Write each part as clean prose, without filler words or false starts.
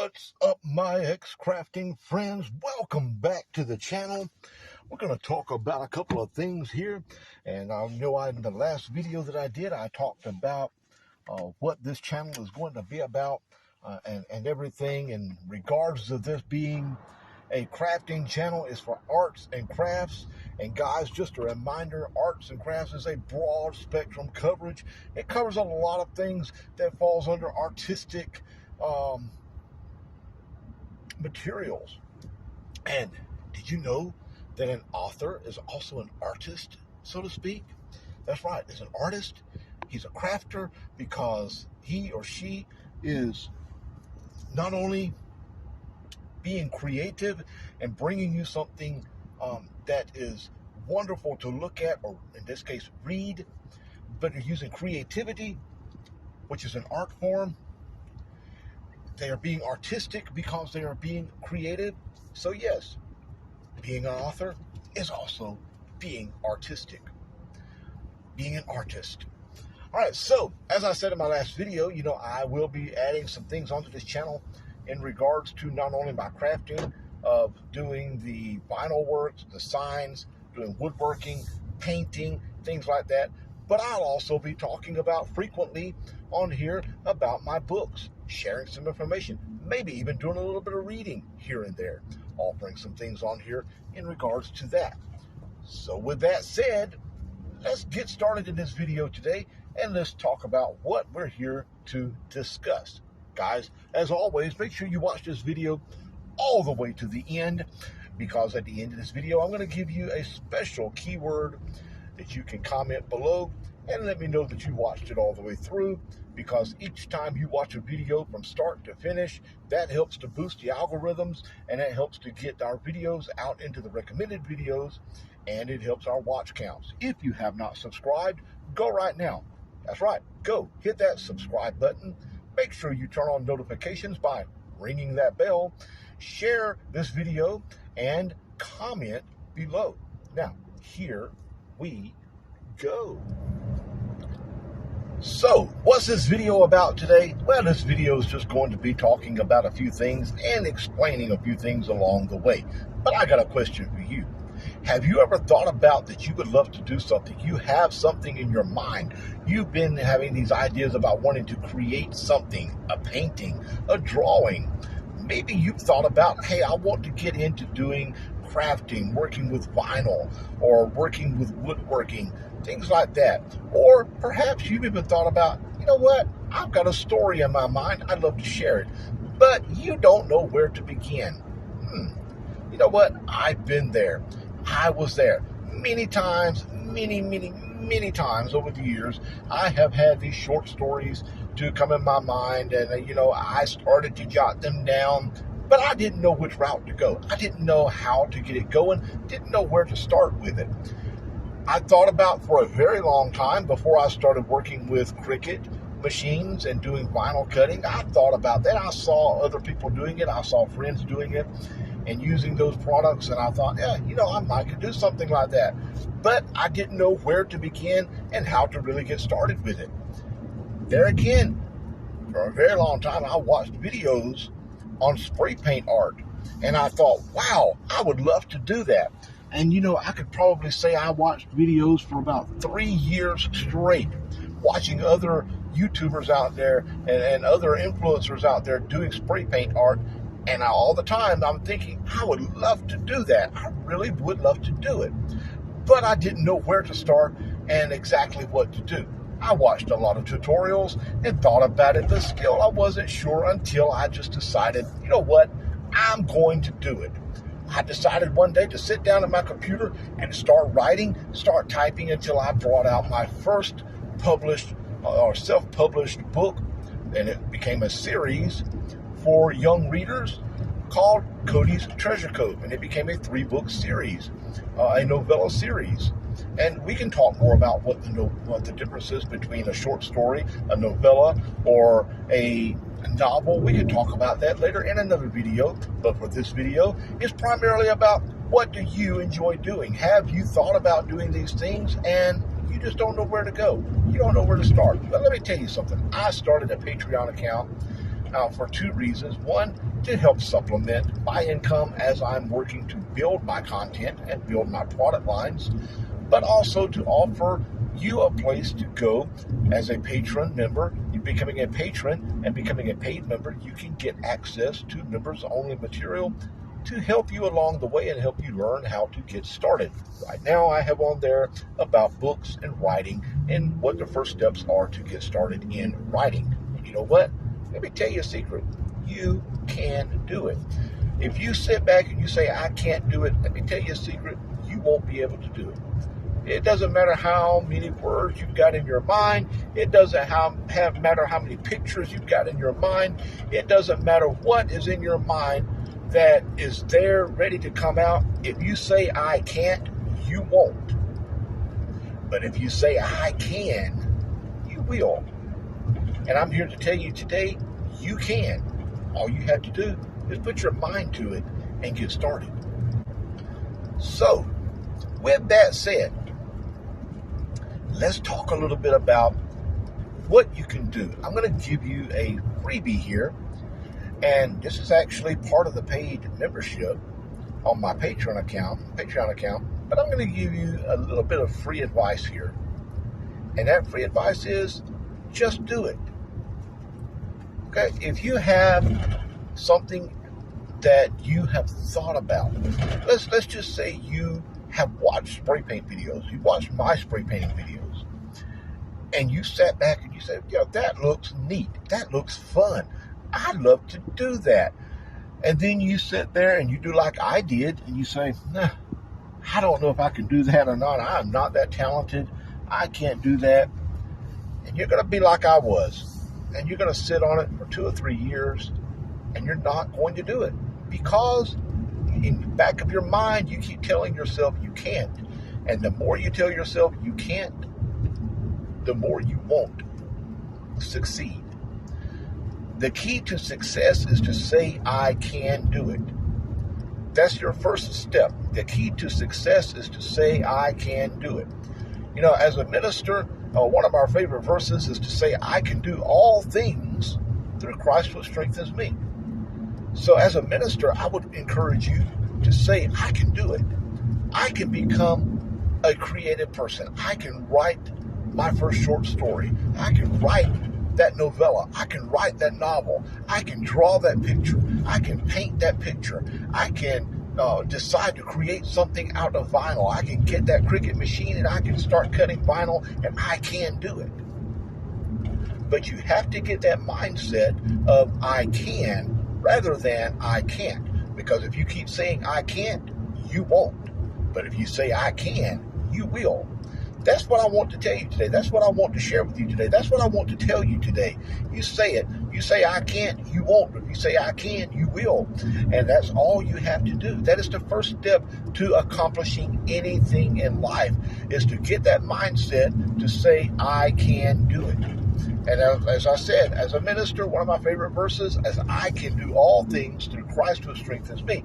What's up, my ex-crafting friends? Welcome back to the channel. We're going to talk about a couple of things here. And in the last video that I did, I talked about what this channel is going to be about and everything in regards to this being a crafting channel is for arts and crafts. And guys, just a reminder, arts and crafts is a broad spectrum coverage. It covers a lot of things that falls under artistic materials. And did you know that an author is also an artist, so to speak? That's right, as an artist, he's a crafter because he or she is not only being creative and bringing you something that is wonderful to look at, or in this case, read, but you're using creativity, which is an art form. They are being artistic because they are being creative. So yes, being an author is also being artistic, being an artist. All right, so as I said in my last video, I will be adding some things onto this channel in regards to not only my crafting of doing the vinyl works, the signs, doing woodworking, painting, things like that, but I'll also be talking about frequently on here about my books, sharing some information, maybe even doing a little bit of reading here and there, offering some things on here in regards to that. So with that said, let's get started in this video today and let's talk about what we're here to discuss. Guys, as always, make sure you watch this video all the way to the end, because at the end of this video, I'm going to give you a special keyword that you can comment below and let me know that you watched it all the way through, because each time you watch a video from start to finish, that helps to boost the algorithms and it helps to get our videos out into the recommended videos, and it helps our watch counts. If you have not subscribed, go right now. That's right, go hit that subscribe button. Make sure you turn on notifications by ringing that bell, share this video, and comment below. Now, here we go. So, what's this video about today? Well, this video is just going to be talking about a few things and explaining a few things along the way. But I got a question for you. Have you ever thought about that you would love to do something? You have something in your mind. You've been having these ideas about wanting to create something, a painting, a drawing. Maybe you've thought about, hey, I want to get into doing crafting, working with vinyl, or working with woodworking, things like that. Or perhaps you've even thought about, you know what, I've got a story in my mind, I'd love to share it, but you don't know where to begin. You know what, I've been there. I was there many times, many times over the years. I have had these short stories to come in my mind, and I started to jot them down, but I didn't know which route to go. I didn't know how to get it going, didn't know where to start with it. I thought about for a very long time before I started working with Cricut machines and doing vinyl cutting. I thought about that. I saw other people doing it. I saw friends doing it and using those products, and I thought, I might could do something like that. But I didn't know where to begin and how to really get started with it. There again, for a very long time, I watched videos on spray paint art, and I thought, wow, I would love to do that. And I could probably say I watched videos for about 3 years straight, watching other YouTubers out there and other influencers out there doing spray paint art. And all the time I'm thinking, I would love to do that. I really would love to do it. But I didn't know where to start and exactly what to do. I watched a lot of tutorials and thought about it, but still I wasn't sure until I just decided, you know what, I'm going to do it. I decided one day to sit down at my computer and start writing, start typing until I brought out my first published or self-published book, and it became a series for young readers called Cody's Treasure Cove, and it became a 3-book series, a novella series. And we can talk more about what the difference is between a short story, a novella, or a novel. We can talk about that later in another video, but for this video, it's primarily about what do you enjoy doing? Have you thought about doing these things and you just don't know where to go? You don't know where to start. But let me tell you something. I started a Patreon account for two reasons. One, to help supplement my income as I'm working to build my content and build my product lines, but also to offer you a place to go as a patron member. You becoming a patron and becoming a paid member, you can get access to members only material to help you along the way and help you learn how to get started. Right now I have on there about books and writing and what the first steps are to get started in writing. And you know what? Let me tell you a secret. You can do it. If you sit back and you say, I can't do it, let me tell you a secret. You won't be able to do it. It doesn't matter how many words you've got in your mind. It doesn't matter how many pictures you've got in your mind. It doesn't matter what is in your mind that is there ready to come out. If you say, I can't, you won't. But if you say, I can, you will. And I'm here to tell you today, you can. All you have to do is put your mind to it and get started. So, with that said, let's talk a little bit about what you can do. I'm going to give you a freebie here, and this is actually part of the paid membership on my Patreon account, but I'm going to give you a little bit of free advice here. And that free advice is just do it. Okay, if you have something that you have thought about, let's just say you have watched spray paint videos, you watched my spray painting videos, and you sat back and you said, yo, that looks neat, that looks fun, I'd love to do that. And then you sit there and you do like I did, and you say, nah, I don't know if I can do that or not, I'm not that talented, I can't do that. And you're going to be like I was, and you're going to sit on it for 2 or 3 years, and you're not going to do it because in the back of your mind you keep telling yourself you can't. And the more you tell yourself you can't, the more you won't succeed. The key to success is to say, I can do it. That's your first step. The key to success is to say, I can do it. You know, as a minister, one of our favorite verses is to say, I can do all things through Christ who strengthens me. So as a minister, I would encourage you to say, I can do it. I can become a creative person. I can write my first short story. I can write that novella. I can write that novel. I can draw that picture. I can paint that picture. I can decide to create something out of vinyl. I can get that Cricut machine and I can start cutting vinyl, and I can do it. But you have to get that mindset of I can rather than I can't. Because if you keep saying I can't, you won't. But if you say I can, you will. That's what I want to tell you today. That's what I want to share with you today. That's what I want to tell you today. You say it. You say I can't, you won't. If you say I can, you will. And that's all you have to do. That is the first step to accomplishing anything in life, is to get that mindset to say I can do it. And as I said, as a minister, one of my favorite verses is, I can do all things through Christ who strengthens me.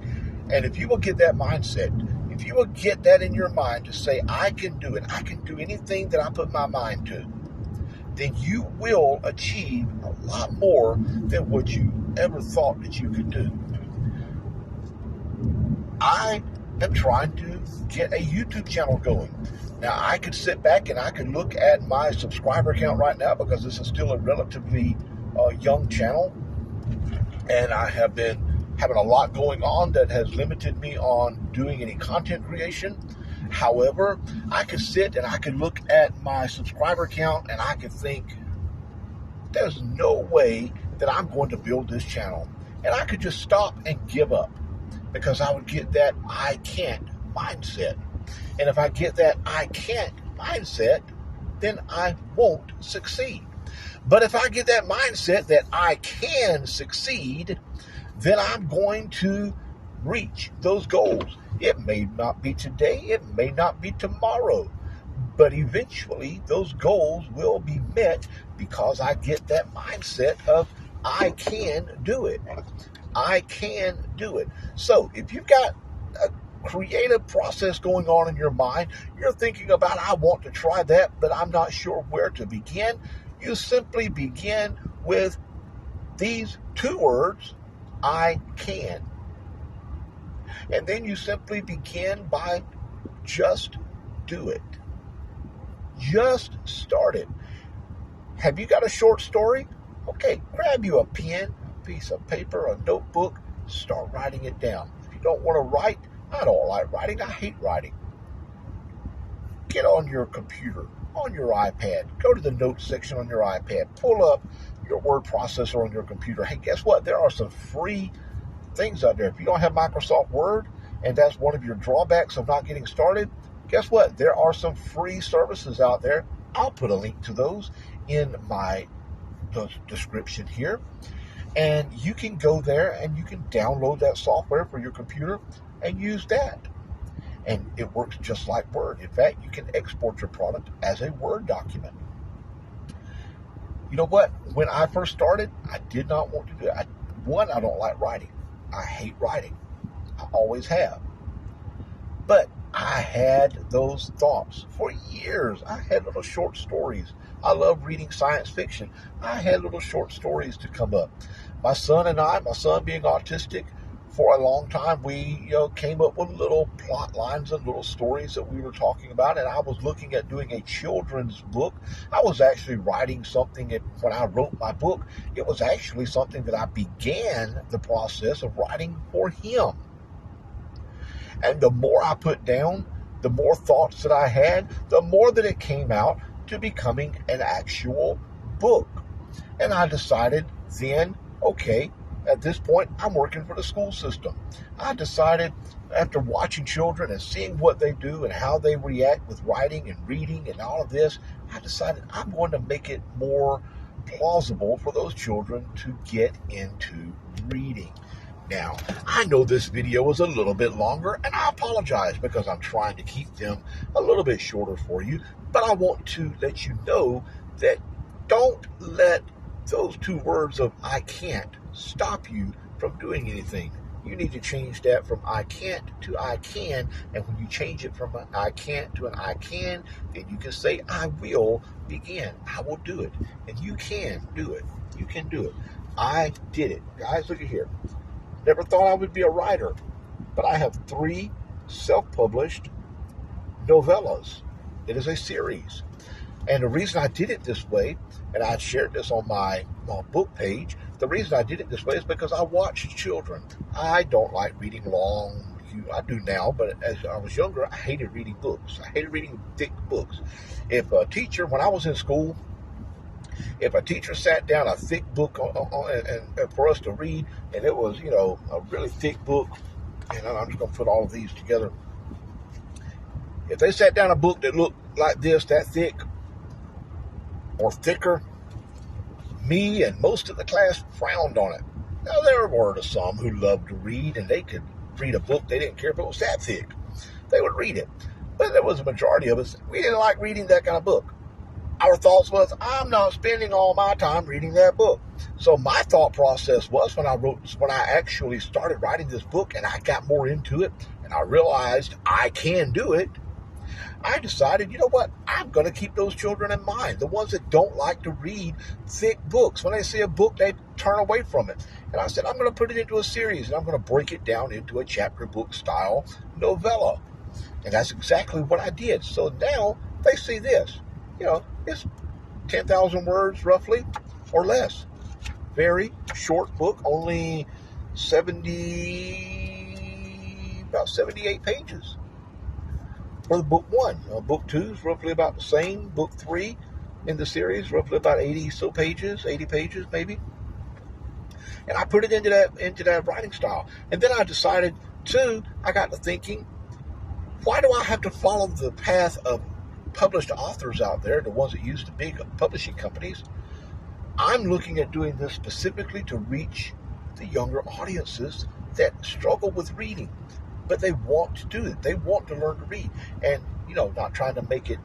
And if you will get that mindset, if you will get that in your mind to say, I can do it, I can do anything that I put my mind to, then you will achieve a lot more than what you ever thought that you could do. I am trying to get a YouTube channel going. Now, I could sit back and I could look at my subscriber count right now, because this is still a relatively young channel, and I have been having a lot going on that has limited me on doing any content creation. However, I could sit and I could look at my subscriber count and I could think, there's no way that I'm going to build this channel. And I could just stop and give up, because I would get that I can't mindset. And if I get that I can't mindset, then I won't succeed. But if I get that mindset that I can succeed, then I'm going to reach those goals. It may not be today, it may not be tomorrow, but eventually those goals will be met, because I get that mindset of I can do it. I can do it. So if you've got a creative process going on in your mind, you're thinking about, I want to try that, but I'm not sure where to begin, you simply begin with these two words, I can. And then you simply begin by just do it. Just start it. Have you got a short story? Okay, grab you a pen, a piece of paper, a notebook, start writing it down. If you don't want to write, I don't like writing, I hate writing. Get on your computer, on your iPad, go to the notes section on your iPad, pull up your word processor on your computer. Hey, guess what? There are some free things out there. If you don't have Microsoft Word, and that's one of your drawbacks of not getting started, guess what? There are some free services out there. I'll put a link to those in my description here. And you can go there and you can download that software for your computer and use that. And it works just like Word. In fact, you can export your product as a Word document. You know what? When I first started, I did not want to do it. I don't like writing. I hate writing. I always have. But I had those thoughts for years. I had little short stories. I love reading science fiction. I had little short stories to come up. My son being autistic, for a long time, we came up with little plot lines and little stories that we were talking about, and I was looking at doing a children's book. I was actually writing something, when I wrote my book, it was actually something that I began the process of writing for him. And the more I put down, the more thoughts that I had, the more that it came out to becoming an actual book. And I decided then, okay, at this point, I'm working for the school system. I decided, after watching children and seeing what they do and how they react with writing and reading and all of this, I decided I'm going to make it more plausible for those children to get into reading. Now, I know this video is a little bit longer, and I apologize because I'm trying to keep them a little bit shorter for you, but I want to let you know that don't let those two words of I can't stop you from doing anything. You need to change that from I can't to I can, and when you change it from an I can't to an I can, then you can say I will begin. I will do it, and you can do it. You can do it. I did it. Guys, look at here. Never thought I would be a writer, but I have 3 self-published novellas. It is a series. And the reason I did it this way, and I shared this on my book page, the reason I did it this way is because I watch children. I don't like reading long. I do now, but as I was younger, I hated reading books. I hated reading thick books. When I was in school, if a teacher sat down a thick book and for us to read, and it was, a really thick book, and I'm just going to put all of these together. If they sat down a book that looked like this, that thick, or thicker, me and most of the class frowned on it. Now, there were some who loved to read, and they could read a book. They didn't care if it was that thick. They would read it. But there was a majority of us, we didn't like reading that kind of book. Our thoughts was, I'm not spending all my time reading that book. So my thought process was, when I actually started writing this book and I got more into it and I realized I can do it, I decided, you know what, I'm going to keep those children in mind, the ones that don't like to read thick books. When they see a book, they turn away from it. And I said, I'm going to put it into a series, and I'm going to break it down into a chapter book style novella. And that's exactly what I did. So now they see this. It's 10,000 words roughly or less. Very short book, only about 78 pages. For the book 1. Book 2 is roughly about the same. Book 3 in the series, roughly about 80 pages maybe. And I put it into that writing style. And then I decided, I got to thinking, why do I have to follow the path of published authors out there, the ones that use the big publishing companies? I'm looking at doing this specifically to reach the younger audiences that struggle with reading, but they want to do it. They want to learn to read, and not trying to make it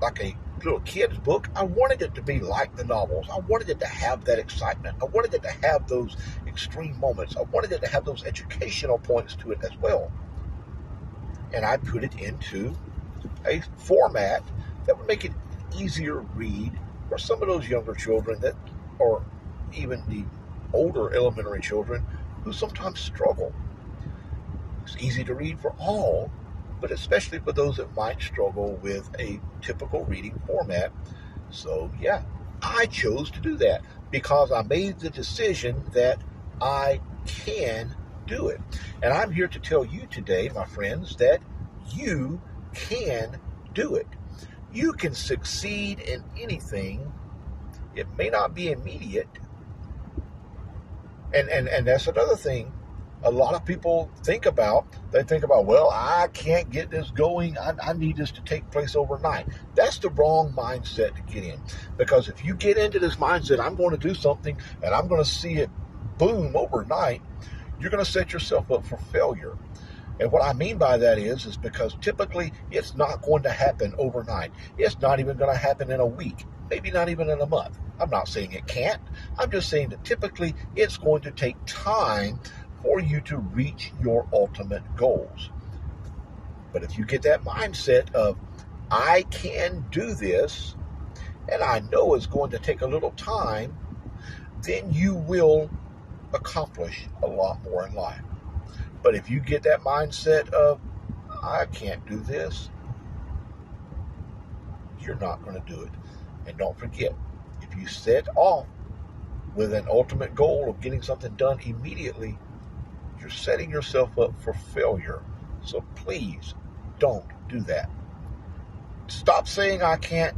like a little kid's book. I wanted it to be like the novels. I wanted it to have that excitement. I wanted it to have those extreme moments. I wanted it to have those educational points to it as well. And I put it into a format that would make it easier to read for some of those younger children that or even the older elementary children who sometimes struggle. It's easy to read for all, but especially for those that might struggle with a typical reading format. So, yeah, I chose to do that because I made the decision that I can do it. And I'm here to tell you today, my friends, that you can do it. You can succeed in anything. It may not be immediate. And that's another thing a lot of people think about. They think about, well, I can't get this going. I need this to take place overnight. That's the wrong mindset to get in. Because if you get into this mindset, I'm going to do something and I'm going to see it boom overnight, you're going to set yourself up for failure. And what I mean by that is because typically it's not going to happen overnight. It's not even going to happen in a week, maybe not even in a month. I'm not saying it can't. I'm just saying that typically it's going to take time for you to reach your ultimate goals. But if you get that mindset of, I can do this, and I know it's going to take a little time, then you will accomplish a lot more in life. But if you get that mindset of, I can't do this, you're not going to do it. And don't forget, if you set off with an ultimate goal of getting something done immediately, you're setting yourself up for failure. So please don't do that. Stop saying I can't.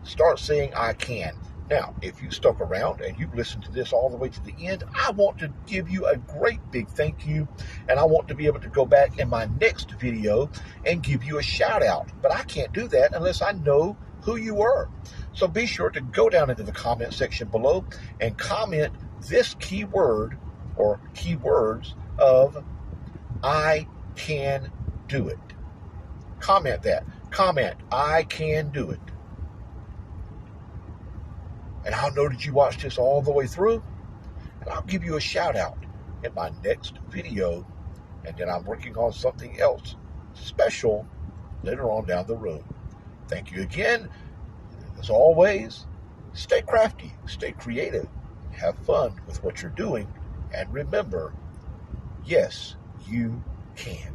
Start saying I can. Now, if you stuck around and you've listened to this all the way to the end, I want to give you a great big thank you. And I want to be able to go back in my next video and give you a shout out. But I can't do that unless I know who you were. So be sure to go down into the comment section below and comment this keyword or keywords of I can do it. Comment that. Comment, I can do it. And I'll know that you watched this all the way through. And I'll give you a shout out in my next video. And then I'm working on something else special later on down the road. Thank you again. As always, stay crafty, stay creative, have fun with what you're doing. And remember, yes, you can.